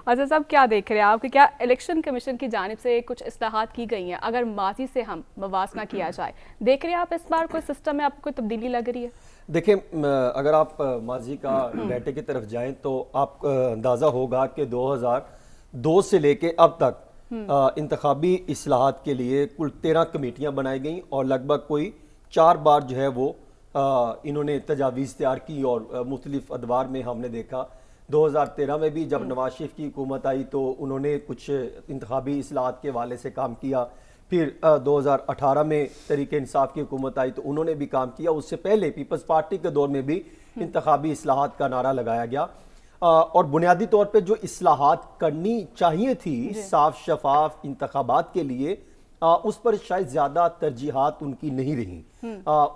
अच्छा साहब, क्या देख रहे हैं आप कि क्या इलेक्शन कमीशन की जानिब से कुछ इस्लाहात की गई हैं? अगर माजी से हम मवाजना किया जाए, देख रहे हैं आप इस बार कोई सिस्टम में आपको कोई तब्दीली लग रही है? देखिए, अगर आप माजी का डाटे की तरफ जाएं तो आपको अंदाज़ा होगा कि 2002 से लेके अब तक इंतखाबी इस्लाहात के लिए कुल 13 कमेटियां बनाई गई और लगभग कोई 4 बार जो है वो इन्होंने तजावीज़ तैयार की और मुख्तलिफ अदवार में हमने देखा 2013 में भी जब नवाज शरीफ की हुकूमत आई तो उन्होंने कुछ इंतखाबी इस्लाहात के हवाले से काम किया। फिर 2018 में तरीके इंसाफ की हुकूमत आई तो उन्होंने भी काम किया। उससे पहले पीपल्स पार्टी के दौर में भी इंतखाबी इस्लाहात का नारा लगाया गया और बुनियादी तौर पे जो इस्लाहात करनी चाहिए थी साफ शफाफ इंतखाबात के लिए उस पर शायद ज़्यादा तरजीहात उनकी नहीं रही।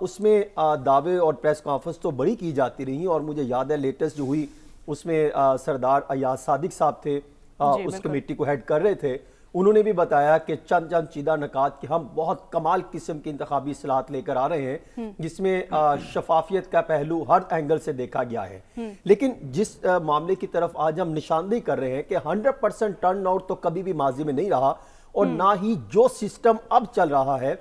उसमें दावे और प्रेस कॉन्फ्रेंस तो बड़ी की जाती रही और मुझे याद है लेटेस्ट जो हुई उसमें सरदार अयाज सादिक साहब थे, उस कमेटी को हेड कर रहे थे। उन्होंने भी बताया कि चंद चीदा नकात कि हम बहुत कमाल किस्म की इंतखाबी इस्लाहात लेकर आ रहे हैं जिसमें शफाफियत का पहलू हर एंगल से देखा गया है। लेकिन जिस मामले की तरफ आज हम निशानदेही कर रहे हैं कि 100% टर्न आउट तो कभी भी माजी में नहीं रहा और ना ही जो सिस्टम अब चल रहा है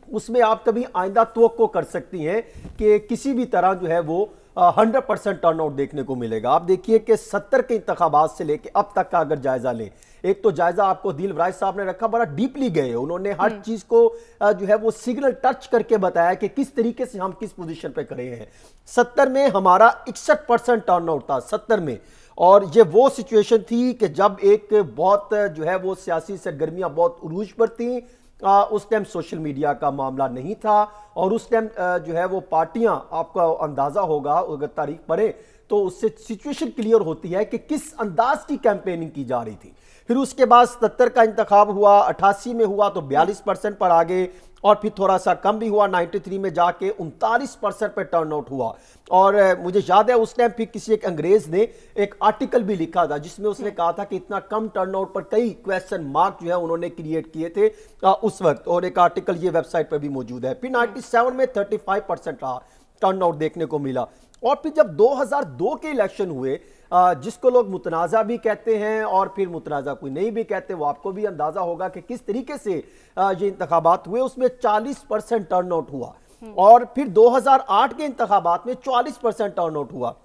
उसमें आप कभी आइंदा तवक्को कर सकती हैं कि किसी भी तरह जो है वो 100% टर्नआउट देखने को मिलेगा। आप देखिए कि 70 के इंतखाबात से लेके अब तक का अगर जायजा लें, एक तो जायजा आपको दिल वराय साहब ने रखा, बड़ा डीपली गए, उन्होंने हर चीज को जो है वो सिग्नल टच करके बताया कि किस तरीके से हम किस पोजीशन पे खड़े हैं। 70 में हमारा 61% टर्नआउट था 70 में, और ये वो सिचुएशन थी कि जब एक बहुत जो है वो सियासी सरगर्मियां बहुत उरूज पर थी। उस टाइम सोशल मीडिया का मामला नहीं था और उस टाइम जो है वो पार्टियां, आपका अंदाजा होगा अगर तारीख पढ़े तो उससे सिचुएशन क्लियर होती है कि किस अंदाज की कैंपेनिंग की जा रही थी। फिर उसके बाद 77 का इंतखाब हुआ, 88 में हुआ तो 42% पर आ गए और फिर थोड़ा सा कम भी हुआ, 93 में जाके 39% पर टर्न आउट हुआ। और मुझे याद है उस टाइम फिर किसी एक अंग्रेज ने एक आर्टिकल भी लिखा था जिसमें उसने कहा था कि इतना कम टर्न आउट पर कई क्वेश्चन मार्क जो है उन्होंने क्रिएट किए थे उस वक्त, और एक आर्टिकल ये वेबसाइट पर भी मौजूद है। फिर 97 में 35% रहा टर्न आउट देखने को मिला। और फिर जब 2002 के इलेक्शन हुए जिसको लोग मुतनाज़ा भी कहते हैं और फिर मुतनाज़ा कोई नहीं भी कहते, वो आपको भी अंदाजा होगा कि किस तरीके से ये इंतखाबात हुए, उसमें 40% टर्न आउट हुआ। और फिर 2008 के इंतखाबात में 44% टर्न आउट हुआ,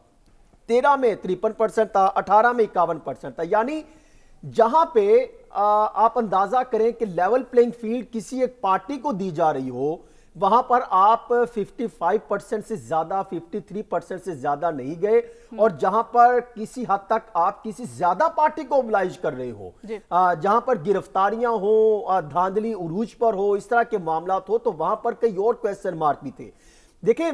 13 में 53% था, 18 में 51% था। यानी जहां पे आप अंदाजा करें कि लेवल प्लेइंग फील्ड किसी एक पार्टी को दी जा रही हो, वहां पर आप 55% से ज्यादा, 53% से ज्यादा नहीं गए, और जहां पर किसी हद तक आप किसी ज्यादा पार्टी को मोबिलाइज कर रहे हो, जहां पर गिरफ्तारियां हो, धांधली उरूज पर हो, इस तरह के मामला हो, तो वहां पर कई और क्वेश्चन मार्क भी थे। देखिए,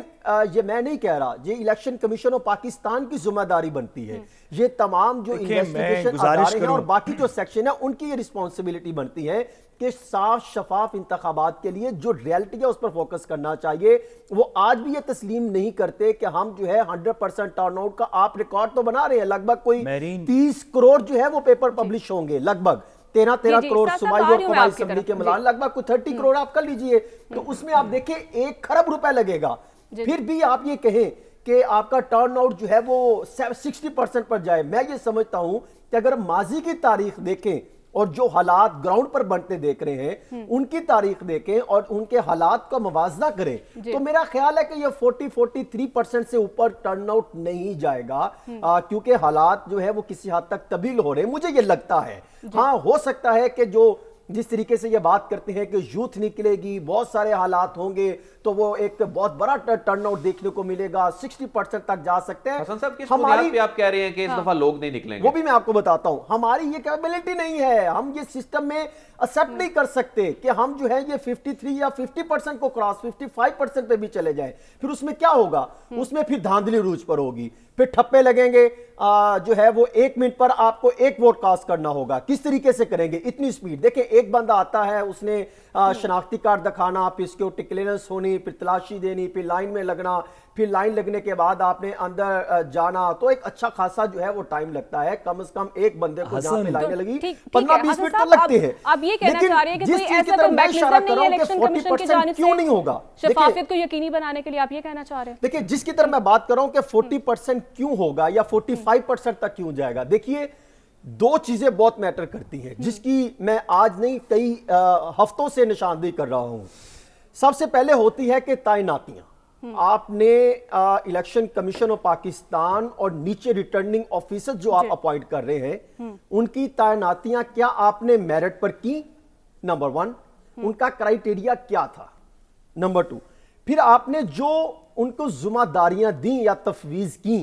ये मैं नहीं कह रहा, ये इलेक्शन कमीशन ऑफ पाकिस्तान की जिम्मेदारी बनती है, ये तमाम जो इन्वेस्टिगेशन अदारे हैं और बाकी जो सेक्शन है उनकी ये रिस्पॉन्सिबिलिटी बनती है कि साफ शफाफ इंतखाबात के लिए जो रियलिटी है उस पर फोकस करना चाहिए। वो आज भी ये तस्लीम नहीं करते कि हम जो है 100% टर्नआउट का आप रिकॉर्ड तो बना रहे हैं, लगभग कोई 30 करोड़ जो है वो पेपर पब्लिश होंगे, लगभग 13 करोड़ सुमाई और कुमाई असम्बली के मिलान, लगभग कुछ 30 करोड़ आप कर लीजिए, तो उसमें आप देखिए 1 खरब रुपए लगेगा। फिर भी आप ये कहें कि आपका टर्न आउट जो है वो 60% पर जाए। मैं ये समझता हूं कि अगर माजी की तारीख देखें और जो हालात ग्राउंड पर बनते देख रहे हैं उनकी तारीख देखें और उनके हालात का मुवाजना करें, तो मेरा ख्याल है कि ये 43% से ऊपर टर्नआउट नहीं जाएगा, क्योंकि हालात जो है वो किसी हद तक तब्दील हो रहे हैं, मुझे ये लगता है। हाँ, हो सकता है कि जो जिस तरीके से ये बात करते हैं कि यूथ निकलेगी, बहुत सारे हालात होंगे, तो वो एक बहुत बड़ा टर्नआउट देखने को मिलेगा, 60% तक जा सकते हैं। हसन साहब, किस बुनियाद पे आप कह रहे हैं कि इस दफा लोग नहीं निकलेंगे? वो भी मैं आपको बताता हूं, हमारी ये कैपेबिलिटी नहीं है, हम ये सिस्टम में एक्सेप्ट नहीं कर सकते कि हम जो है ये 53 या 50% को क्रॉस 55% पे भी चले जाए। फिर उसमें क्या होगा, उसमें फिर धांधली रूज पर होगी, फिर ठप्पे लगेंगे, जो है वो 1 मिनट पर आपको एक वोट कास्ट करना होगा, किस तरीके से करेंगे, इतनी स्पीड। देखिए, एक बंदा आता है, उसने शनाख्ती कार्ड दिखाना, फिर सिक्योरिटी क्लियरेंस होनी, फिर तलाशी देनी, फिर लाइन में लगना, फिर लाइन लगने के बाद आपने अंदर जाना, तो एक अच्छा खासा जो है वो टाइम लगता है। कम से कम एक बंदे को जहां पे लाइनें लगी 15-20 मिनट तो लगते हैं। अब ये कहना चाह रहे हैं कि कोई ऐसा मैकेनिज्म नहीं है इलेक्शन कमीशन की जानिब से, क्यों नहीं होगा शफाफियत को यकीनी बनाने के लिए, आप ये कहना चाह रहे हैं? देखिए, जिसकी तरह मैं बात कर रहा हूं कि 40% क्यों होगा या 45% तक क्यों जाएगा। देखिए, दो चीजें बहुत मैटर करती हैं जिसकी मैं आज नहीं कई हफ्तों से निशानदेही कर रहा हूं। सबसे पहले होती है कि तैनातियां। आपने इलेक्शन कमीशन ऑफ पाकिस्तान और नीचे रिटर्निंग ऑफिसर जो आप अपॉइंट कर रहे हैं उनकी तैनातियां क्या आपने मेरिट पर की? नंबर 1, उनका क्राइटेरिया क्या था? नंबर 2, फिर आपने जो उनको जिम्मेदारियां दी या तफवीज की,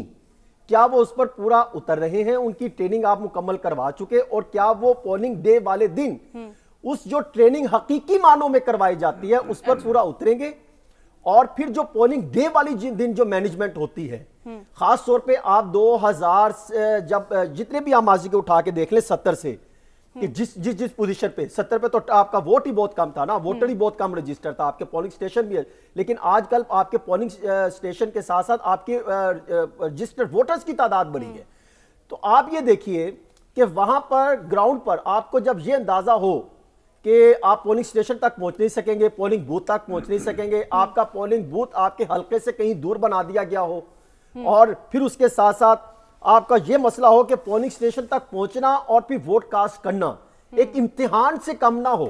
क्या वो उस पर पूरा उतर रहे हैं? उनकी ट्रेनिंग आप मुकम्मल करवा चुके और क्या वो पोलिंग डे वाले दिन उस जो ट्रेनिंग हकीकी मानों में करवाई जाती है उस पर पूरा उतरेंगे? और फिर जो पोलिंग डे वाली दिन जो मैनेजमेंट होती है, खास तौर पे आप 2000 जब जितने भी आप माजी के उठा के देख लें 70 से कि जिस पोजीशन पे 70 पे तो आपका वोट ही बहुत कम था ना, वोटर ही बहुत कम रजिस्टर था, आपके पोलिंग स्टेशन भी है, लेकिन आजकल आपके पोलिंग स्टेशन के साथ साथ आपके रजिस्टर्ड वोटर्स की तादाद बढ़ी है। तो आप ये देखिए कि वहां पर ग्राउंड पर आपको जब ये अंदाजा हो कि आप पोलिंग स्टेशन तक पहुंच नहीं सकेंगे, पोलिंग बूथ तक पहुंच नहीं सकेंगे, आपका पोलिंग बूथ आपके हल्के से कहीं दूर बना दिया गया हो, और फिर उसके साथ साथ आपका यह मसला हो कि पोलिंग स्टेशन तक पहुंचना और फिर वोट कास्ट करना एक इम्तिहान से कम ना हो,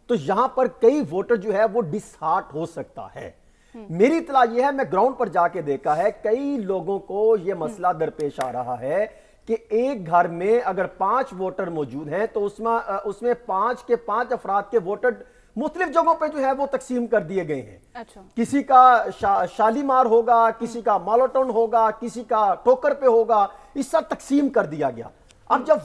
तो यहां पर कई वोटर जो है वो डिसहार्ट हो सकता है। मेरी इतला यह है, मैं ग्राउंड पर जाके देखा है, कई लोगों को यह मसला दरपेश आ रहा है कि एक घर में अगर 5 वोटर मौजूद हैं तो उसमें 5 के 5 अफराद के वोटर मुख्तलिफ जगहों पे जो है वो तकसीम कर दिए गए हैं। अच्छा। किसी का शालीमार होगा, किसी का मालोटाउन होगा, किसी का ठोकर पे होगा, इस तरह तकसीम कर दिया गया। अब जब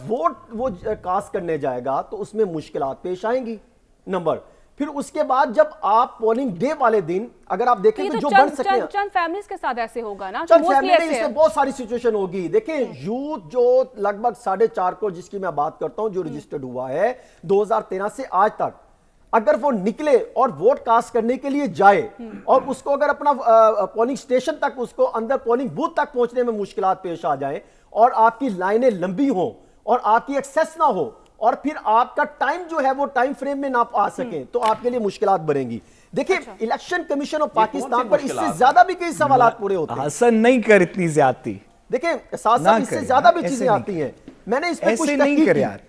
वो कास्ट करने जाएगा तो उसमें मुश्किलात पेश आएंगी। नंबर, फिर उसके बाद जब आप पोलिंग डे वाले दिन अगर आप देखें तो जो बन सकते हैं चंद फैमिलीज के साथ ऐसे होगा ना, चंद फैमिली में इसमें बहुत सारी सिचुएशन होगी। देखें यूथ जो लगभग 4.5 करोड़ जिसकी मैं बात करता हूं जो रजिस्टर्ड हुआ है 2013 से आज तक, अगर वो निकले और वोट कास्ट करने के लिए जाए और उसको अगर अपना पोलिंग स्टेशन तक उसको अंदर पोलिंग बूथ तक पहुंचने में मुश्किलात पेश आ जाए और आपकी लाइनें लंबी हो और आपकी एक्सेस ना हो और फिर आपका टाइम जो है वो टाइम फ्रेम में ना आ सके तो आपके लिए मुश्किलात बढ़ेंगी। देखिए इलेक्शन कमीशन ऑफ पाकिस्तान पर इससे ज्यादा भी कई सवालात पूरे होते हैं। हसन नहीं कर इतनी ज्यादती, देखिए साथ साथ इससे ज्यादा भी चीजें आती हैं। मैंने इस पे कुछ नहीं कर यार।